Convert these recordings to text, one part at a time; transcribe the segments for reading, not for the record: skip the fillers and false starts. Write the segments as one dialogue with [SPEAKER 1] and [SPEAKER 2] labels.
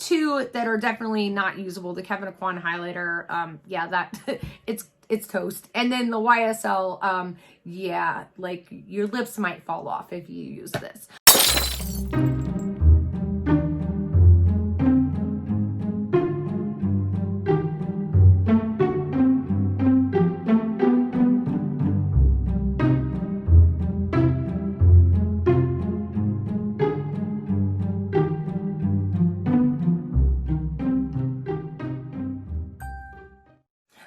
[SPEAKER 1] two that are definitely not usable. The Kevin Aquan highlighter, yeah, that it's toast. And then the YSL, yeah, like your lips might fall off if you use this.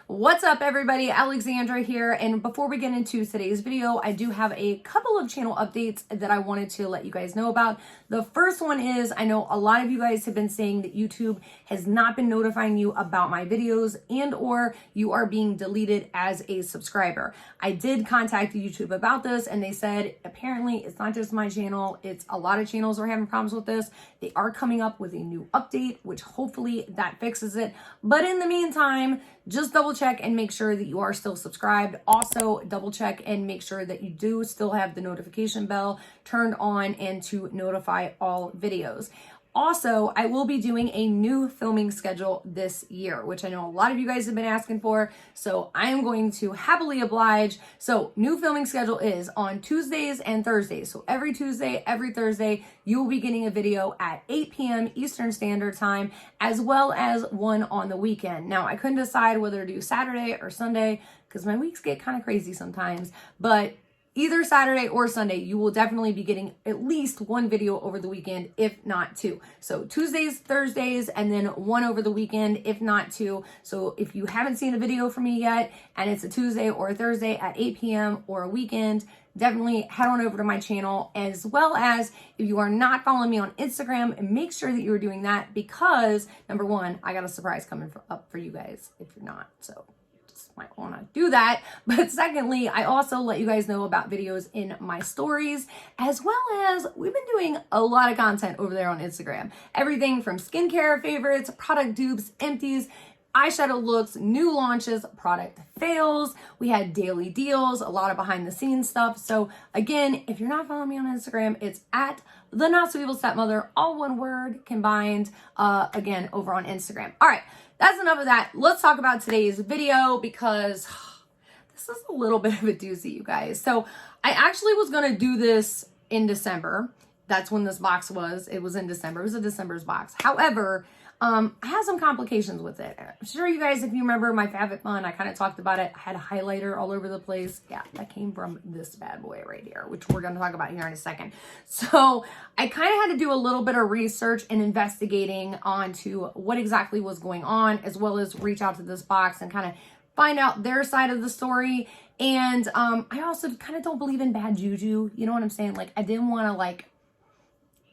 [SPEAKER 1] What's up everybody, Alexandra here, and before we get into today's video, I do have a couple of channel updates that I wanted to let you guys know about. The first one is, I know a lot of you guys have been saying that YouTube has not been notifying you about my videos and or you are being deleted as a subscriber. I did contact YouTube about this and they said apparently it's not just my channel, it's a lot of channels are having problems with this. They are coming up with a new update, which hopefully that fixes it. But in the meantime, just double check and make sure that you are still subscribed. Also, double check and make sure that you do still have the notification bell turned on and to notify all videos. Also, I will be doing a new filming schedule this year, which I know a lot of you guys have been asking for. So I am going to happily oblige. So new filming schedule is on Tuesdays and Thursdays. So every Tuesday, every Thursday, you will be getting a video at 8 p.m. Eastern Standard Time, as well as one on the weekend. Now, I couldn't decide whether to do Saturday or Sunday because my weeks get kind of crazy sometimes, but either Saturday or Sunday, you will definitely be getting at least one video over the weekend, if not two. So Tuesdays, Thursdays, and then one over the weekend, if not two. So if you haven't seen a video from me yet, and it's a Tuesday or a Thursday at 8 p.m. or a weekend, definitely head on over to my channel, as well as if you are not following me on Instagram, make sure that you are doing that because number one, I got a surprise coming up for you guys if you're not. So might want to do that. But secondly, I also let you guys know about videos in my stories, as well as we've been doing a lot of content over there on Instagram. Everything from skincare favorites, product dupes, empties, eyeshadow looks, new launches, product fails. We had daily deals, a lot of behind the scenes stuff. So again, if you're not following me on Instagram, it's at the Not So Evil Stepmother, all one word combined, again, over on Instagram. All right. That's enough of that. Let's talk about today's video because this is a little bit of a doozy, you guys. So I actually was going to do this in December. That's when this box was. It was in December. It was a December's box. However, I had some complications with it. I'm sure you guys, if you remember my FabFitFun, I kind of talked about it. I had a highlighter all over the place. Yeah, that came from this bad boy right here, which we're going to talk about here in a second. So I kind of had to do a little bit of research and investigating onto what exactly was going on, as well as reach out to this box and kind of find out their side of the story. And I also kind of don't believe in bad juju. You know what I'm saying? Like, I didn't want to, like,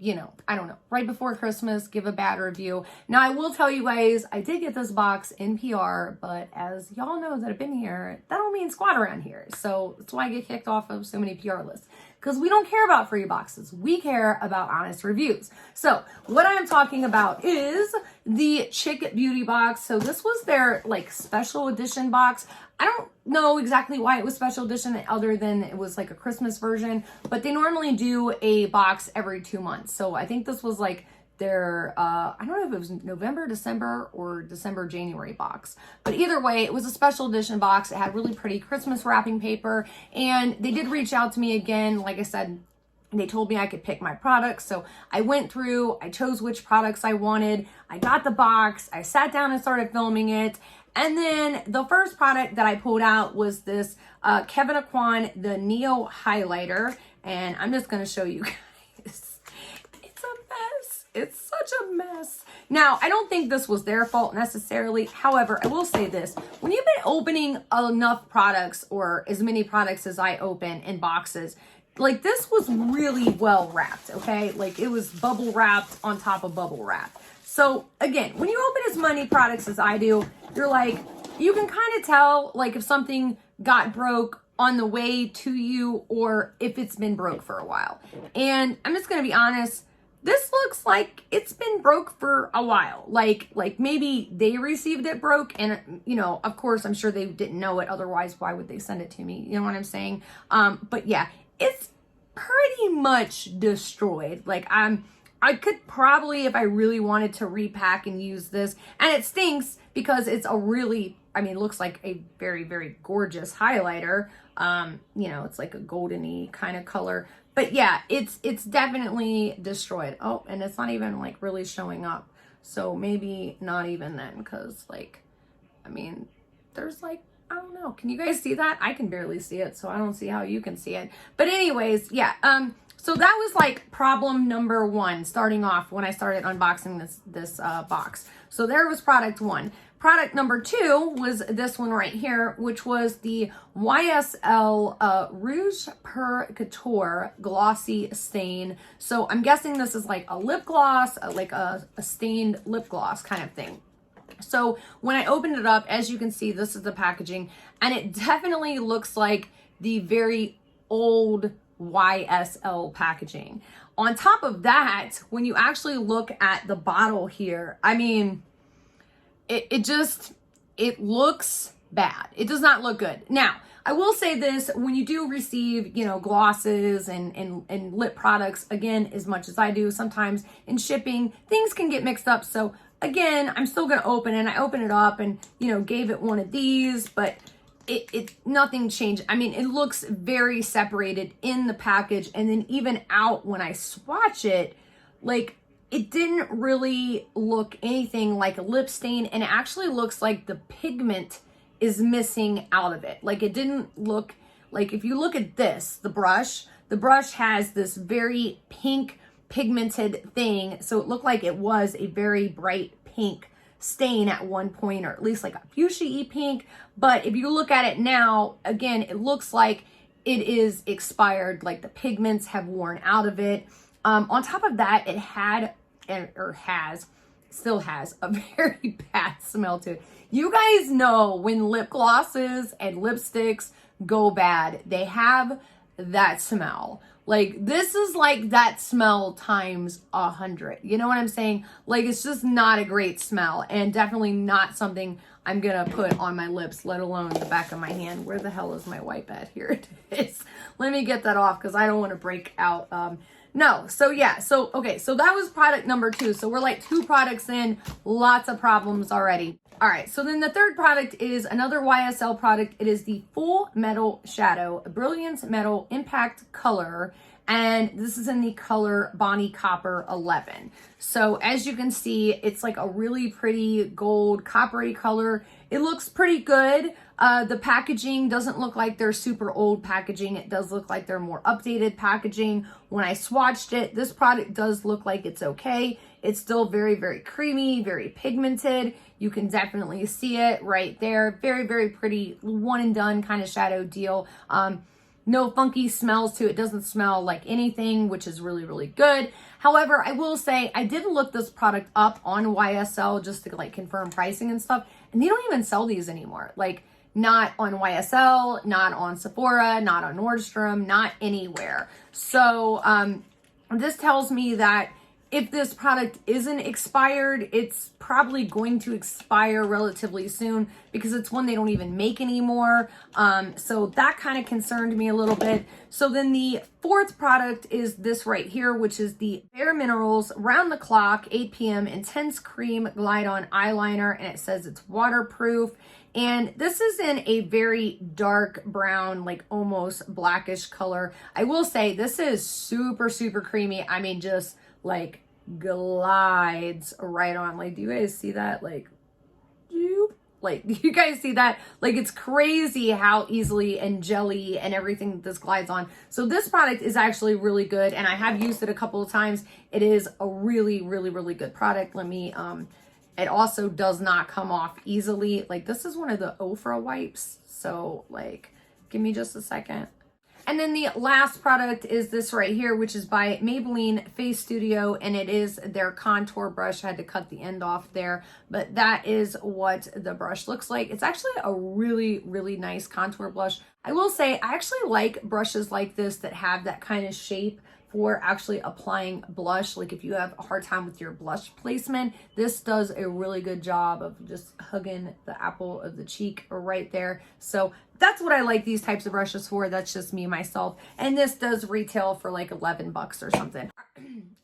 [SPEAKER 1] you know, I don't know, right before Christmas, give a bad review. Now, I will tell you guys, I did get this box in PR, but as y'all know that have been here, that don't mean squat around here. So that's why I get kicked off of so many PR lists, because we don't care about free boxes. We care about honest reviews. So what I'm talking about is the Chic Beauty Box. So this was their like special edition box. I don't know exactly why it was special edition other than it was like a Christmas version, but they normally do a box every 2 months. So I think this was like their, I don't know if it was November, December, or December, January box. But either way, it was a special edition box. It had really pretty Christmas wrapping paper, and they did reach out to me again. Like I said, they told me I could pick my products. So I went through, I chose which products I wanted. I got the box, I sat down and started filming it. And then the first product that I pulled out was this Kevin Aquan, the Neo Highlighter. And I'm just going to show you guys. It's a mess. It's such a mess. Now, I don't think this was their fault necessarily. However, I will say this. When you've been opening enough products, or as many products as I open in boxes, like this was really well wrapped, okay? Like it was bubble wrapped on top of bubble wrap. So again, when you open as many products as I do, you're like, you can kind of tell like if something got broke on the way to you or if it's been broke for a while. And I'm just going to be honest, this looks like it's been broke for a while. Like maybe they received it broke and, you know, of course, I'm sure they didn't know it. Otherwise, why would they send it to me? You know what I'm saying? But yeah, it's pretty much destroyed. Like I could probably, if I really wanted to repack and use this, and it stinks because it's a really, I mean, it looks like a very, very gorgeous highlighter. You know, it's like a goldeny kind of color, but yeah, it's definitely destroyed. Oh, and it's not even like really showing up. So maybe not even then, because like, I mean, there's like, I don't know. Can you guys see that? I can barely see it, so I don't see how you can see it. But anyways, yeah, so that was like problem number one, starting off when I started unboxing this box. So there was product one. Product number two was this one right here, which was the YSL Rouge Per Couture Glossy Stain. So I'm guessing this is like a lip gloss, like a stained lip gloss kind of thing. So when I opened it up, as you can see, this is the packaging, and it definitely looks like the very old YSL packaging. On top of that, when you actually look at the bottle here, I mean, it looks bad. It does not look good. Now, I will say this, when you do receive, you know, glosses and lip products, again, as much as I do, sometimes in shipping, things can get mixed up. So again, I'm still going to open it. And I opened it up and, you know, gave it one of these, but nothing changed. I mean, it looks very separated in the package, and then even out when I swatch it, like, it didn't really look anything like a lip stain, and it actually looks like the pigment is missing out of it. Like, it didn't look like, if you look at this, the brush has this very pink pigmented thing, so it looked like it was a very bright pink stain at one point, or at least like a fuchsia-y pink. But if you look at it now, again, it looks like it is expired, like the pigments have worn out of it. On top of that, it had, or still has a very bad smell to it. You guys know when lip glosses and lipsticks go bad, they have that smell. Like, this is like that smell times 100. You know what I'm saying? Like, it's just not a great smell, and definitely not something I'm gonna put on my lips, let alone the back of my hand. Where the hell is my wipe at? Here it is. Let me get that off because I don't want to break out. No, so yeah, so okay, so that was product number two. So we're like 2 products in, lots of problems already. All right, so then the third product is another YSL product. It is the Full Metal Shadow Brilliance Metal Impact Color, and this is in the color Bonnie Copper 11. So as you can see, it's like a really pretty gold coppery color. It looks pretty good. The packaging doesn't look like they're super old packaging. It does look like they're more updated packaging. When I swatched it, this product does look like it's okay. It's still very, very creamy, very pigmented. You can definitely see it right there. Very, very pretty, one and done kind of shadow deal. No funky smells to it. Doesn't smell like anything, which is really, really good. However, I will say I did look this product up on YSL just to like confirm pricing and stuff, and they don't even sell these anymore. Like, not on YSL, not on Sephora, not on Nordstrom, not anywhere. So this tells me that if this product isn't expired, it's probably going to expire relatively soon because it's one they don't even make anymore. So that kind of concerned me a little bit. So then the fourth product is this right here, which is the Bare Minerals Round the Clock 8 p.m. Intense Cream Glide On Eyeliner, and it says it's waterproof. And this is in a very dark brown, like almost blackish color. I will say this is super, super creamy. I mean, just like glides right on. Like, do you guys see that? Like, do you guys see that? Like, it's crazy how easily and jelly and everything this glides on. So this product is actually really good, and I have used it a couple of times. It is a really, really, really good product. Let me, it also does not come off easily. Like, this is one of the Ofra wipes. So like, give me just a second. And then the last product is this right here, which is by Maybelline Face Studio, and it is their contour brush. I had to cut the end off there, but that is what the brush looks like. It's actually a really, really nice contour blush. I will say I actually like brushes like this that have that kind of shape for actually applying blush. Like, if you have a hard time with your blush placement, this does a really good job of just hugging the apple of the cheek right there. So that's what I like these types of brushes for. That's just me, myself. And this does retail for like 11 bucks or something.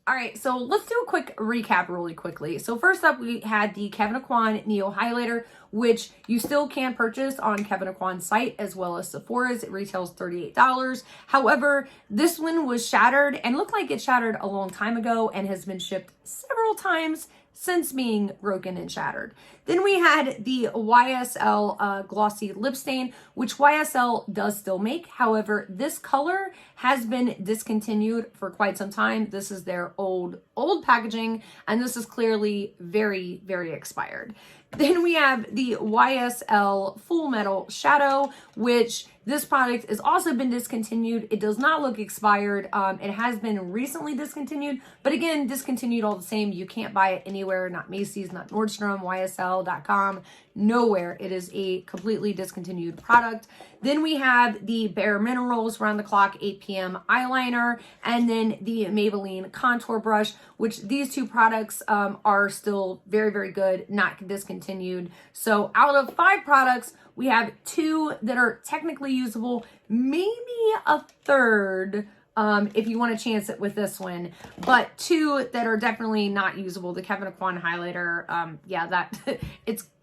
[SPEAKER 1] All right, so let's do a quick recap really quickly. So first up, we had the Kevyn Aucoin Neo Highlighter, which you still can purchase on Kevyn Aucoin's site as well as Sephora's. It retails $38. However, this one was shattered and looked like it shattered a long time ago and has been shipped several times since being broken and shattered. Then we had the YSL Glossy Lip Stain, which YSL does still make. However, this color has been discontinued for quite some time. This is their old packaging, and this is clearly very, very expired. Then we have the YSL Full Metal Shadow, which this product has also been discontinued. It does not look expired. It has been recently discontinued, but again, discontinued all the same. You can't buy it anywhere, not Macy's, not Nordstrom, YSL.com, nowhere. It is a completely discontinued product. Then we have the Bare Minerals Round the Clock 8 p.m. eyeliner, and then the Maybelline Contour Brush, which these two products are still very, very good, not discontinued. So out of 5 products, we have 2 that are technically usable, maybe a third if you want to chance it with this one, but 2 that are definitely not usable. The Kevyn Aucoin highlighter, yeah, that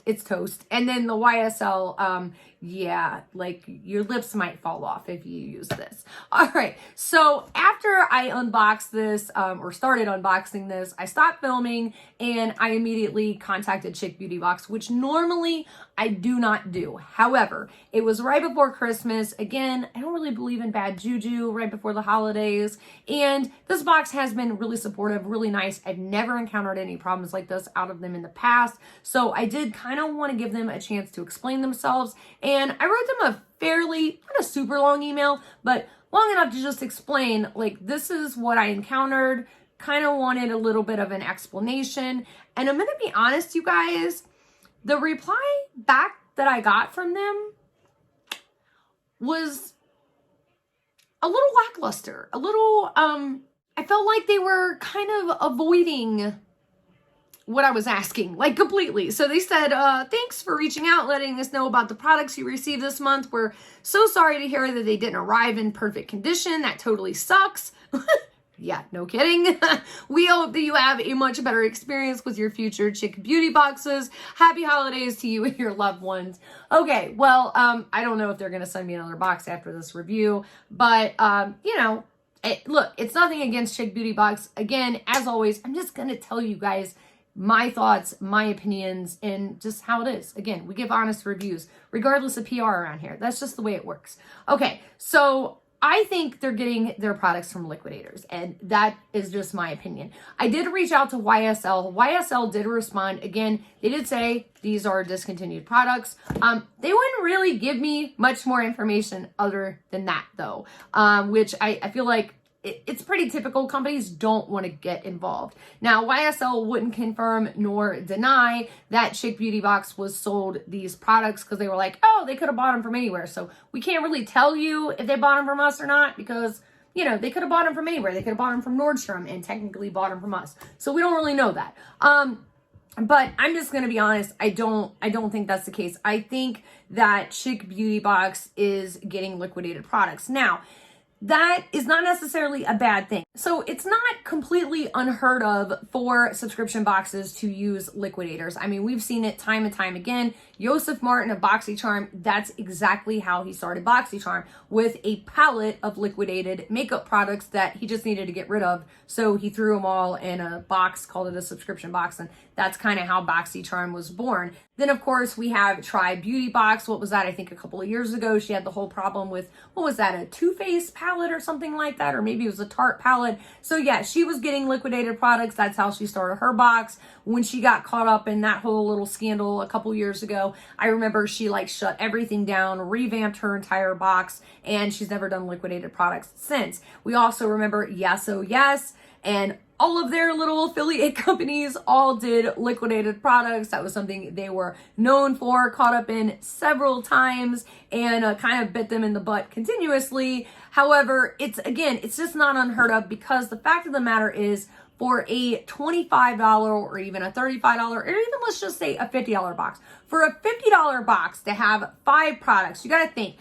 [SPEAKER 1] it's toast. And then the YSL, yeah, like your lips might fall off if you use this. All right, so after I unboxed this or started unboxing this, I stopped filming and I immediately contacted Chic Beauty Box, which normally I do not do. However, it was right before Christmas. Again, I don't really believe in bad juju right before the holidays. And this box has been really supportive, really nice. I've never encountered any problems like this out of them in the past. So I did kind of want to give them a chance to explain themselves. And I wrote them a fairly, not a super long email, but long enough to just explain, like, this is what I encountered, kind of wanted a little bit of an explanation. And I'm going to be honest, you guys, the reply back that I got from them was a little lackluster, a little, I felt like they were kind of avoiding what I was asking, like completely. So they said, thanks for reaching out, letting us know about the products you received this month. We're so sorry to hear that they didn't arrive in perfect condition. That totally sucks. Yeah, no kidding. We hope that you have a much better experience with your future Chic Beauty Boxes. Happy holidays to you and your loved ones. Okay, well, I don't know if they're going to send me another box after this review, but, you know, look, it's nothing against Chic Beauty Box. Again, as always, I'm just going to tell you guys my thoughts, my opinions, and just how it is. Again, we give honest reviews, regardless of PR around here. That's just the way it works. Okay, so I think they're getting their products from liquidators, and that is just my opinion. I did reach out to YSL. YSL did respond. Again, they did say these are discontinued products. They wouldn't really give me much more information other than that, though, which I feel like it's pretty typical. Companies don't want to get involved. Now, YSL wouldn't confirm nor deny that Chic Beauty Box was sold these products because they were like, oh, they could have bought them from anywhere. So we can't really tell you if they bought them from us or not because, you know, they could have bought them from anywhere. They could have bought them from Nordstrom and technically bought them from us. So we don't really know that. But I'm just going to be honest. I don't think that's the case. I think that Chic Beauty Box is getting liquidated products. Now, that is not necessarily a bad thing. So it's not completely unheard of for subscription boxes to use liquidators. I mean, we've seen it time and time again. Joseph Martin of Boxycharm, that's exactly how he started Boxycharm, with a palette of liquidated makeup products that he just needed to get rid of. So he threw them all in a box, called it a subscription box, and that's kind of how Boxycharm was born. Then, of course, we have Chic Beauty Box. What was that? I think a couple of years ago, she had the whole problem with, what was that, a Too Faced palette or something like that? Or maybe it was a Tarte palette. So yeah, she was getting liquidated products. That's how she started her box. When she got caught up in that whole little scandal a couple years ago, I remember she like shut everything down, revamped her entire box, and she's never done liquidated products since. We also remember Yes Oh Yes, and all of their little affiliate companies all did liquidated products. That was something they were known for, caught up in several times, and kind of bit them in the butt continuously. However, it's just not unheard of, because the fact of the matter is, for a $25 or even a $35 or even let's just say a $50 box, for a $50 box to have 5 products, you got to think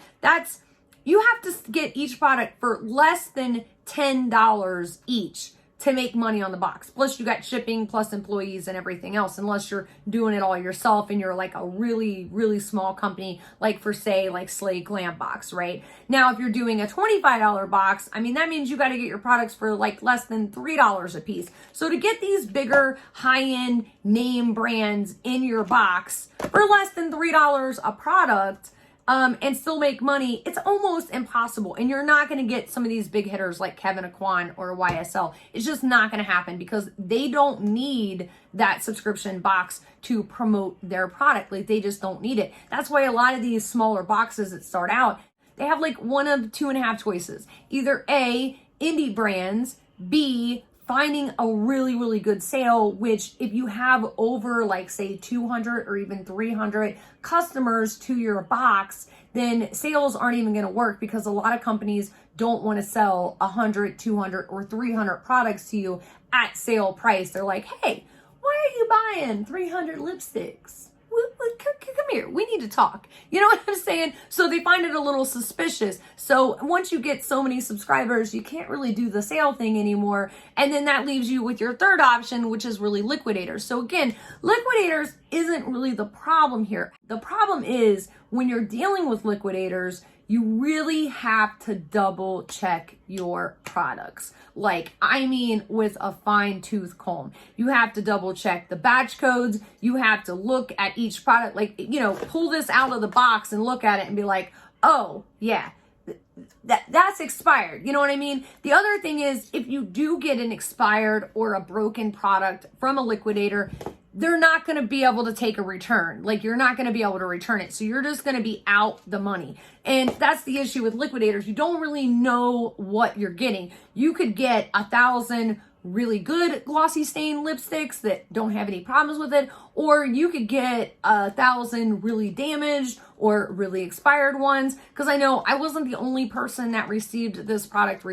[SPEAKER 1] you have to get each product for less than $10 each to make money on the box. Plus you got shipping, plus employees and everything else, unless you're doing it all yourself and you're like a really, really small company, like for say, like Slay Glam Box, right? Now, if you're doing a $25 box, I mean, that means you got to get your products for like less than $3 a piece. So to get these bigger high-end name brands in your box for less than $3 a product, and still make money, it's almost impossible. And you're not going to get some of these big hitters like Kevin Aquan or YSL. It's just not going to happen because they don't need that subscription box to promote their product. Like, they just don't need it. That's why a lot of these smaller boxes that start out, they have like one of 2.5 choices. Either A, indie brands, B, finding a really, really good sale, which if you have over like say 200 or even 300 customers to your box, then sales aren't even going to work because a lot of companies don't want to sell 100, 200, or 300 products to you at sale price. They're like, hey, why are you buying 300 lipsticks? Come here, we need to talk. You know what I'm saying? So they find it a little suspicious. So once you get so many subscribers, you can't really do the sale thing anymore. And then that leaves you with your third option, which is really liquidators. So again, liquidators isn't really the problem here. The problem is when you're dealing with liquidators, you really have to double check your products. Like, I mean, with a fine tooth comb. You have to double check the batch codes. You have to look at each product, like, you know, pull this out of the box and look at it and be like, oh yeah, that's expired. You know what I mean? The other thing is, if you do get an expired or a broken product from a liquidator, they're not going to be able to take a return. Like, you're not going to be able to return it. So you're just going to be out the money. And that's the issue with liquidators. You don't really know what you're getting. You could get 1,000 really good glossy stain lipsticks that don't have any problems with it, or you could get 1,000 really damaged or really expired ones. Because I know I wasn't the only person that received this product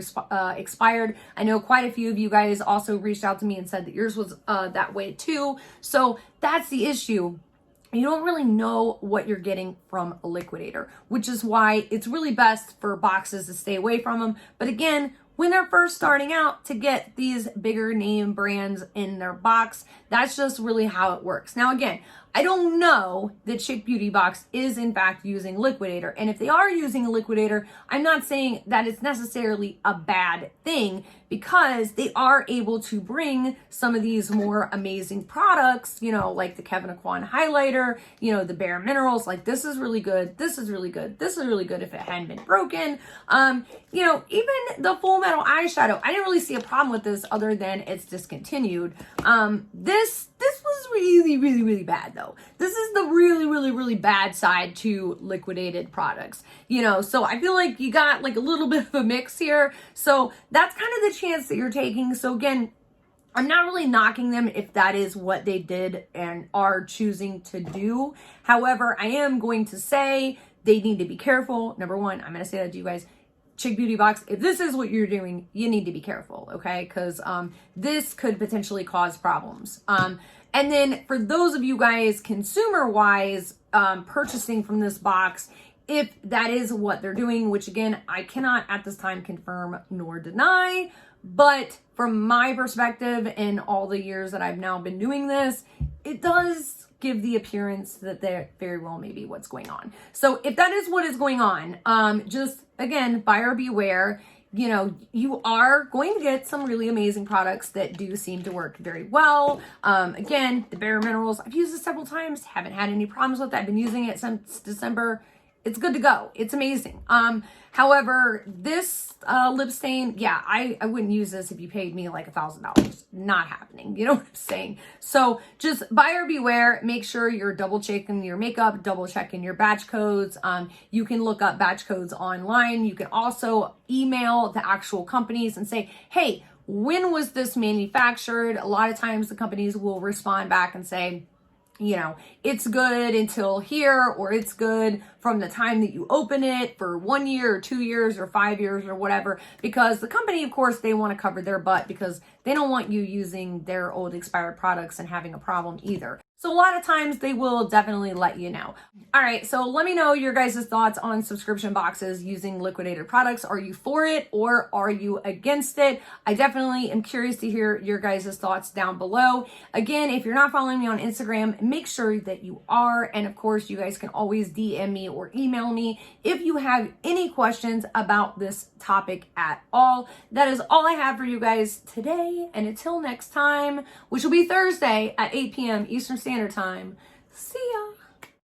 [SPEAKER 1] expired. I know quite a few of you guys also reached out to me and said that yours was that way too. So that's the issue. You don't really know what you're getting from a liquidator, which is why it's really best for boxes to stay away from them. But again, when they're first starting out, to get these bigger name brands in their box, that's just really how it works. Now, again, I don't know that Chic Beauty Box is in fact using liquidator. And if they are using a liquidator, I'm not saying that it's necessarily a bad thing, because they are able to bring some of these more amazing products, you know, like the Kevin Aquan highlighter, you know, the Bare Minerals, like this is really good. This is really good. This is really good if it hadn't been broken. You know, even the Full Metal eyeshadow, I didn't really see a problem with this other than it's discontinued. This was really, really, really bad though. This is the really, really, really bad side to liquidated products, you know, so I feel like you got like a little bit of a mix here. So that's kind of the chance that you're taking. So again, I'm not really knocking them if that is what they did and are choosing to do. However, I am going to say they need to be careful. Number one, I'm going to say that to you guys. Chic Beauty Box, if this is what you're doing, you need to be careful, okay? Because this could potentially cause problems. And then for those of you guys, consumer-wise, purchasing from this box, if that is what they're doing, which again, I cannot at this time confirm nor deny, but from my perspective and all the years that I've now been doing this, it does give the appearance that there very well may be what's going on. So if that is what is going on, just again, buyer beware. You know, you are going to get some really amazing products that do seem to work very well. Again, the Bare Minerals, I've used this several times, haven't had any problems with it. I've been using it since December. It's good to go. It's amazing. However, this lip stain, yeah, I wouldn't use this if you paid me like $1,000. Not happening. You know what I'm saying? So just buyer beware. Make sure you're double checking your makeup, double checking your batch codes. You can look up batch codes online. You can also email the actual companies and say, hey, when was this manufactured? A lot of times the companies will respond back and say, you know, it's good until here, or it's good from the time that you open it for 1 year or 2 years or 5 years or whatever, because the company, of course, they want to cover their butt because they don't want you using their old expired products and having a problem either. So a lot of times they will definitely let you know. All right, so let me know your guys' thoughts on subscription boxes using liquidated products. Are you for it or are you against it? I definitely am curious to hear your guys' thoughts down below. Again, if you're not following me on Instagram, make sure that you are. And of course, you guys can always DM me or email me if you have any questions about this topic at all. That is all I have for you guys today. And until next time, which will be Thursday at 8 p.m. Eastern Standard Time. See ya.